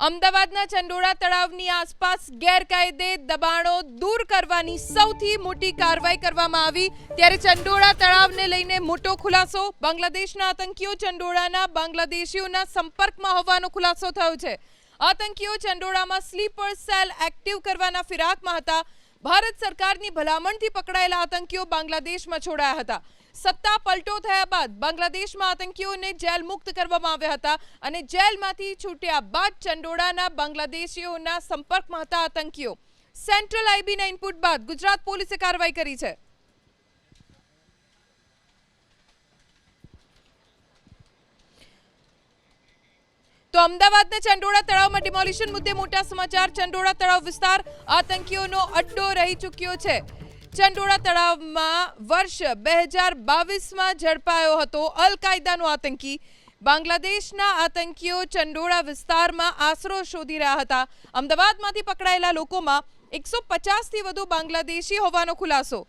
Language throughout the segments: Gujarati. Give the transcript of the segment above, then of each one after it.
અમદાવાદના ચંડોળા તળાવની આસપાસ ગેરકાયદે દબાણો દૂર કરવાની સૌથી મોટી કાર્યવાહી કરવામાં આવી ત્યારે ચંડોળા તળાવને લઈને મોટો ખુલાસો બાંગ્લાદેશના આતંકીઓ ચંડોળાના બાંગ્લાદેશીઓના સંપર્કમાં હોવાનો ખુલાસો થયો છે। આતંકીઓ ચંડોળામાં સ્લીપર સેલ એક્ટિવ કરવાના ફિરાકમાં હતા। ભારત સરકારની ભલામણથી પકડાયેલા આતંકીઓ બાંગ્લાદેશમાં છોડાયા હતા। સત્તા પલટો થયા બાદ બાંગ્લાદેશમાં આતંકીઓને જેલ મુક્ત કરવામાં આવ્યા હતા અને જેલમાંથી છૂટ્યા બાદ ચંડોળાના બાંગ્લાદેશીઓના સંપર્કમાં હતા આતંકીઓ। સેન્ટ્રલ આઈબીના ઇનપુટ બાદ ગુજરાત પોલીસે કાર્યવાહી કરી છે। તો અમદાવાદના ચંડોળા તળાવમાં ડિમોલિશન મુદ્દે મોટા સમાચાર। ચંડોળા તળાવ વિસ્તાર આતંકીઓનો અડ્ડો રહી ચૂક્યો છે। ચંડોળા તળાવમાં વર્ષ 2022માં ઝડપાયો હતો અલ કાયદાનો આતંકી। બાંગ્લાદેશના આતંકીઓ ચંડોળા વિસ્તારમાં આશરો શોધી રહ્યા હતા। અમદાવાદમાંથી પકડાયેલા લોકોમાં 150થી વધુ બાંગ્લાદેશી હોવાનો ખુલાસો।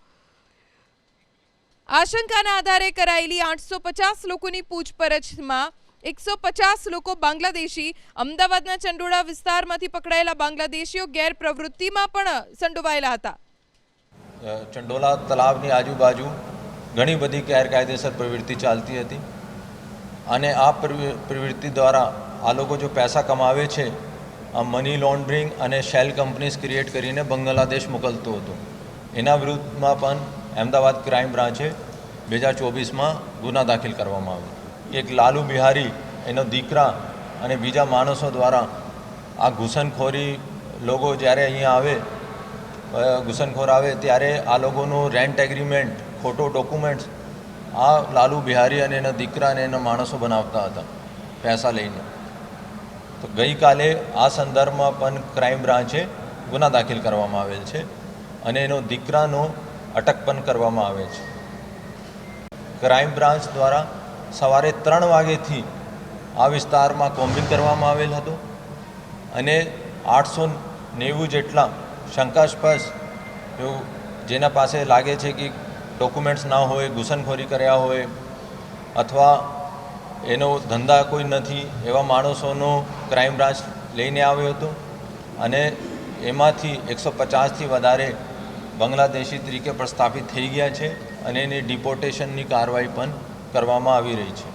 આશંકાના આધારે કરાયેલી 850 લોકોની પૂછપરછમાં 150 લોકો બાંગ્લાદેશી અમદાવાદના ચંડોળા વિસ્તારમાંથી પકડાયેલા બાંગ્લાદેશીઓ ગેરપ્રવૃત્તિમાં પણ સંડોવાયેલા હતા। ચંડોળા તળાવની આજુબાજુ ઘણી બધી ગેરકાયદેસર પ્રવૃત્તિ ચાલતી હતી અને આ પ્રવૃત્તિ દ્વારા આ લોકો જો પૈસા કમાવે છે આ મની લોન્ડરિંગ અને શેલ કંપનીઝ ક્રિએટ કરીને બાંગ્લાદેશ મોકલતો હતો। એના વિરુદ્ધમાં પણ અમદાવાદ ક્રાઇમ બ્રાન્ચે 2024માં ગુના દાખલ કરવામાં આવ્યો। એક લાલુ બિહારી એનો દીકરા અને બીજા માણસો દ્વારા આ ઘૂસણખોરી લોકો જ્યારે અહીંયા આવે ઘૂસણખોર આવે ત્યારે આ લોકોનું રેન્ટ એગ્રીમેન્ટ ખોટો ડોક્યુમેન્ટ્સ આ લાલુ બિહારી અને એના દીકરા અને એના માણસો બનાવતા હતા પૈસા લઈને। તો ગઈકાલે આ સંદર્ભમાં પણ ક્રાઇમ બ્રાન્ચે ગુના દાખલ કરવામાં આવેલ છે અને એનો દીકરાનો અટક પણ કરવામાં આવે છે। ક્રાઇમ બ્રાન્ચ દ્વારા સવારે 3 વાગ્યાથી આ વિસ્તારમાં કોમ્બિંગ કરવામાં આવેલ હતું અને 890 જેટલા શંકાસ્પદ જેના પાસે લાગે છે કે ડોક્યુમેન્ટ્સ ના હોય ઘૂસણખોરી કર્યા હોય અથવા એનો ધંધા કોઈ નથી એવા માણસોનો ક્રાઇમ બ્રાન્ચ લઈને આવ્યો હતો અને એમાંથી 150થી વધારે બાંગ્લાદેશી તરીકે પ્રસ્થાપિત થઈ ગયા છે અને એની ડિપોર્ટેશનની કાર્યવાહી પણ કરવામાં આવી રહી છે।